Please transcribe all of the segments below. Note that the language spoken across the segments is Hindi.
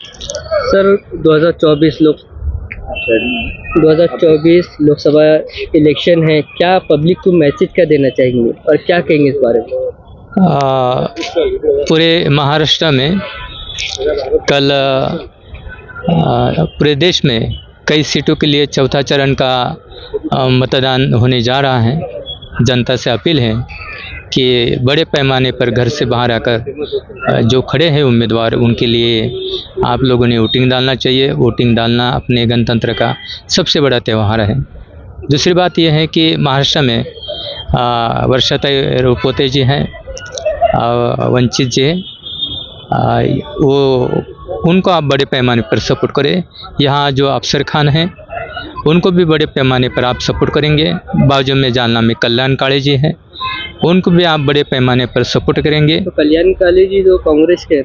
सर 2024 लोकसभा इलेक्शन है, क्या पब्लिक को मैसेज क्या देना चाहेंगे और क्या कहेंगे इस बारे में? पूरे महाराष्ट्र में कल पूरे देश में कई सीटों के लिए चौथा चरण का मतदान होने जा रहा है। जनता से अपील है कि बड़े पैमाने पर घर से बाहर आकर जो खड़े हैं उम्मीदवार, उनके लिए आप लोगों ने वोटिंग डालना चाहिए। वोटिंग डालना अपने गणतंत्र का सबसे बड़ा त्यौहार है। दूसरी बात यह है कि महाराष्ट्र में वर्षाताई रुपोते जी हैं, वंचित जी है, वो उनको आप बड़े पैमाने पर सपोर्ट करें। यहाँ जो अफसर खान हैं उनको भी बड़े पैमाने पर आप सपोर्ट करेंगे। बाजू में जालना में कल्याण काळे जी हैं, उनको भी आप बड़े पैमाने पर सपोर्ट करेंगे। तो कल्याण काळे जी जो कांग्रेस के हैं,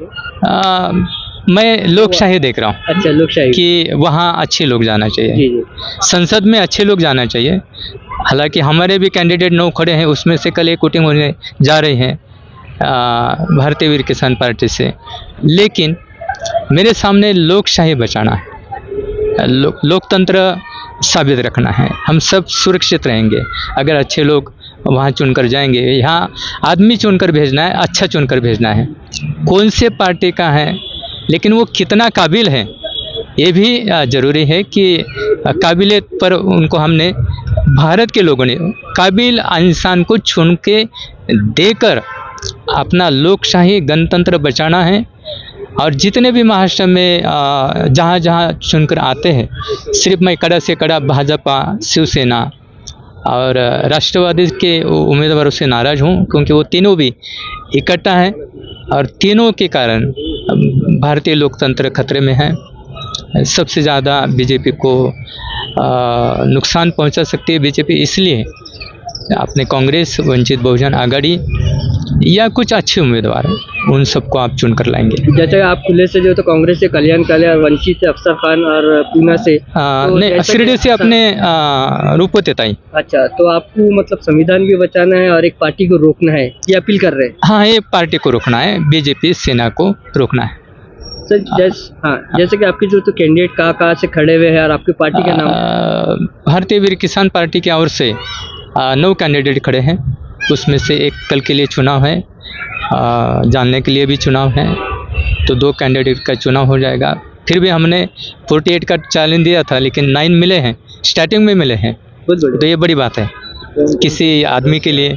मैं लोकशाही देख रहा हूँ। अच्छा, लोकशाही कि वहाँ अच्छे लोग जाना चाहिए, जी जी। संसद में अच्छे लोग जाना चाहिए। हालांकि हमारे भी कैंडिडेट 9 खड़े हैं, उसमें से कल एक वोटिंग होने जा रही है भारतीय वीर किसान पार्टी से। लेकिन मेरे सामने लोकशाही बचाना है, लोकतंत्र साबित रखना है। हम सब सुरक्षित रहेंगे अगर अच्छे लोग वहाँ चुनकर जाएंगे। यहाँ आदमी चुनकर भेजना है, अच्छा चुनकर भेजना है। कौन से पार्टी का है, लेकिन वो कितना काबिल है ये भी ज़रूरी है कि काबिलियत पर उनको हमने, भारत के लोगों ने काबिल इंसान को चुन के देकर अपना लोकशाही गणतंत्र बचाना है। और जितने भी महाराष्ट्र में जहाँ जहाँ चुनकर आते हैं, सिर्फ मैं कड़ा से कड़ा भाजपा, शिवसेना और राष्ट्रवादी के उम्मीदवारों से नाराज़ हूँ, क्योंकि वो तीनों भी इकट्ठा हैं और तीनों के कारण भारतीय लोकतंत्र खतरे में है। सबसे ज़्यादा बीजेपी को नुकसान पहुंचा सकती है बीजेपी, इसलिए अपने कांग्रेस, वंचित बहुजन आघाड़ी या कुछ अच्छे उम्मीदवार हैं, उन सबको आप चुन कर लाएंगे। जैसे आप खुले से जो तो कांग्रेस से कल्याण काळे और वंचित से अफसर खान और पूना से नहीं, शिरडी से अपने रूपोते ताई। अच्छा, तो आपको मतलब संविधान भी बचाना है और एक पार्टी को रोकना है, ये अपील कर रहे हैं? हाँ, एक पार्टी को रोकना है, बीजेपी सेना को रोकना है। सर जैसे कि आपके जो तो कैंडिडेट कहाँ से खड़े हुए हैं और आपकी पार्टी का नाम? भारतीय वीर किसान पार्टी की ओर से 9 कैंडिडेट खड़े हैं, उसमें से एक कल के लिए चुनाव है, जानने के लिए भी चुनाव है, तो 2 कैंडिडेट का चुनाव हो जाएगा। फिर भी हमने 48 का चैलेंज दिया था, लेकिन 9 मिले हैं, स्टार्टिंग में मिले हैं, तो ये बड़ी बात है किसी आदमी के लिए,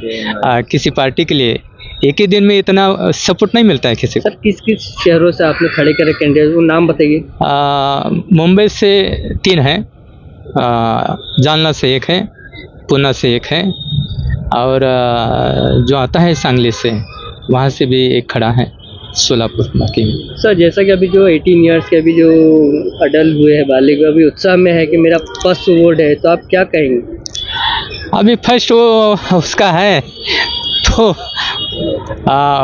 किसी पार्टी के लिए। एक ही दिन में इतना सपोर्ट नहीं मिलता है किसी को। सर किस किस शहरों से आपने खड़े करे कैंडिडेट, वो नाम बताइए। मुंबई से 3 हैं, जालना से 1 है, पूना से 1 है, और जो आता है सांगली से, वहाँ से भी 1 खड़ा है, सोलापुर बाकी। सर जैसा कि अभी जो 18 इयर्स के अभी जो अडल्ट हुए हैं, बालिग, अभी उत्साह में है कि मेरा फर्स्ट वोट है, तो आप क्या कहेंगे? अभी फर्स्ट वो उसका है, तो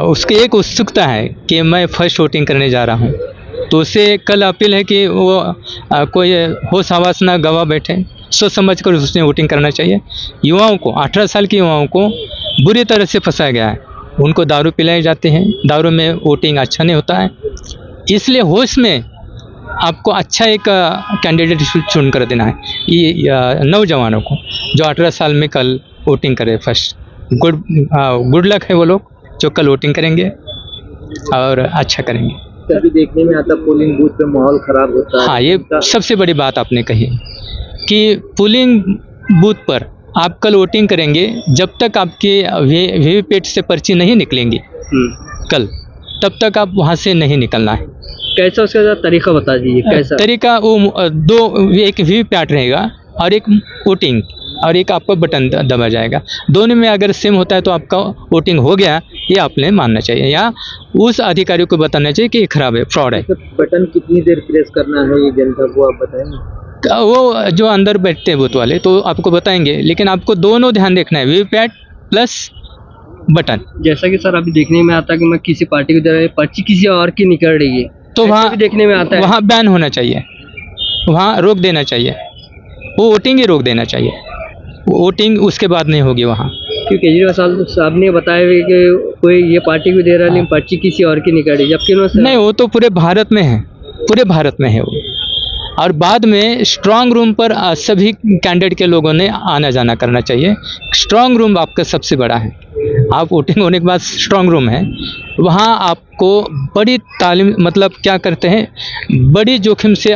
उसकी एक उत्सुकता है कि मैं फर्स्ट वोटिंग करने जा रहा हूँ, तो उससे कल अपील है कि वो कोई होश हवास ना गवा बैठे, सोच समझ कर उसने वोटिंग करना चाहिए। युवाओं को, 18 साल के युवाओं को बुरी तरह से फंसाया गया है, उनको दारू पिलाई जाती है, दारू में वोटिंग अच्छा नहीं होता है, इसलिए होश में आपको अच्छा एक कैंडिडेट चुन कर देना है। ये नौजवानों को जो 18 साल में कल वोटिंग करे फर्स्ट, गुड लक है वो लोग जो कल वोटिंग करेंगे और अच्छा करेंगे। कभी देखने में आता पोलिंग बूथ पे माहौल खराब होता है। हाँ, ये सबसे बड़ी बात आपने कही कि पोलिंग बूथ पर आप कल वोटिंग करेंगे, जब तक आपके वीवीपैट से पर्ची नहीं निकलेंगी कल, तब तक आप वहाँ से नहीं निकलना है। कैसा उसका तरीका बता दीजिए। कैसा तरीका? वो 2, एक वीवीपैट रहेगा और एक वोटिंग, और एक आपका बटन दबा जाएगा। दोनों में अगर सेम होता है तो आपका वोटिंग हो गया, ये आपने मानना चाहिए, या उस अधिकारी को बताना चाहिए कि ये खराब है, फ्रॉड है। बटन कितनी देर प्रेस करना है ये जनता को आप बताएंगे? वो जो अंदर बैठते हैं बूथ वाले तो आपको बताएंगे, लेकिन आपको दोनों ध्यान देखना है, वीवीपैट प्लस बटन। जैसा कि सर अभी देखने में आता है कि मैं किसी पार्टी को दे रहा हूँ, पर्ची किसी और की निकल रही है, तो वहाँ देखने में आता है, वहाँ बैन होना चाहिए, वहाँ रोक देना चाहिए, वो वोटिंग ही रोक देना चाहिए, वोटिंग उसके बाद नहीं होगी वहाँ। क्योंकि केजरीवाल साहब ने बताया कि कोई ये पार्टी को दे रहा है, लेकिन पर्ची किसी और की निकल रही, जबकि नहीं, वो तो पूरे भारत में है, पूरे भारत में है वो। और बाद में स्ट्रांग रूम पर सभी कैंडिडेट के लोगों ने आना जाना करना चाहिए। स्ट्रांग रूम आपका सबसे बड़ा है। आप वोटिंग होने के बाद स्ट्रांग रूम है, वहाँ आपको बड़ी तालीम मतलब क्या करते हैं, बड़ी जोखिम से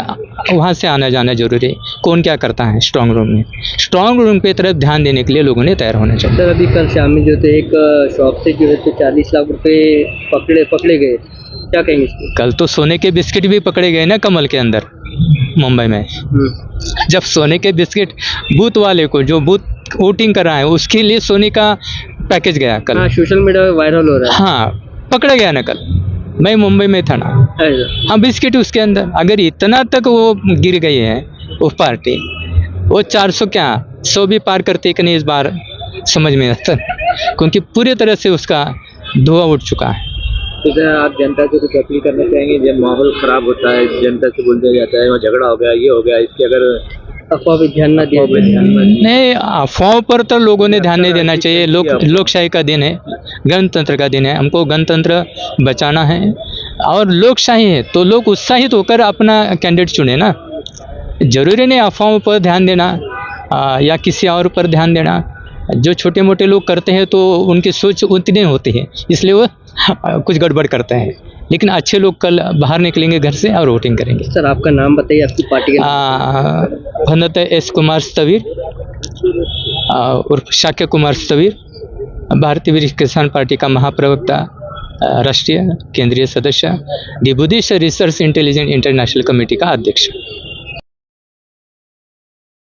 वहाँ से आना जाना जरूरी है। कौन क्या करता है स्ट्रांग रूम में, स्ट्रांग रूम की तरफ ध्यान देने के लिए लोगों ने तैयार होना चाहिए। सर अभी कल शाम में जो थे एक शॉप से जो है तो 40 लाख रुपए पकड़े गए, क्या कहेंगे इस पे? कल तो सोने के बिस्किट भी पकड़े गए ना कमल के अंदर मुंबई में। जब सोने के बिस्किट बूथ वाले को, जो बूथ वोटिंग कर रहा है उसके लिए सोने का पैकेज गया कल। हाँ, सोशल मीडिया पे वायरल हो रहा है। हाँ, पकड़ा गया ना कल, मैं मुंबई में था ना। ऐसा। हाँ, बिस्किट उसके अंदर। अगर इतना तक वो गिर गई है वो पार्टी, वो 400 क्या 100 भी पार करते कि नहीं इस बार समझ में आता नहीं। क्योंकि पूरी तरह से उसका धुआं उठ चुका है। तो सर आप जनता से कुछ अपील करना चाहेंगे? जब माहौल खराब होता है, जनता से बोल दिया जाता है वहाँ झगड़ा हो गया, ये हो गया, इसके अगर अफवाह पे ध्यान ना दिया जाए। नहीं, अफवाहों पर तो लोगों ने ध्यान नहीं देना चाहिए। लोकशाही का दिन है, गणतंत्र का दिन है, हमको गणतंत्र बचाना है और लोकशाही है तो लोग उत्साहित होकर अपना कैंडिडेट चुने ना। जरूरी नहीं अफवाहों पर ध्यान देना या किसी और पर ध्यान देना। जो छोटे मोटे लोग करते हैं तो उनकी सोच उतनी होती है, इसलिए वो कुछ गड़बड़ करते हैं। लेकिन अच्छे लोग कल बाहर निकलेंगे घर से और वोटिंग करेंगे। सर आपका नाम बताइए, आपकी पार्टी का नाम। भनत एस कुमार स्थवीर उर्फ शाक्य कुमार स्थवीर, भारतीय विरिष्ठ किसान पार्टी का महाप्रवक्ता, राष्ट्रीय केंद्रीय सदस्य, D Buddhist research intelligence international committee का अध्यक्ष।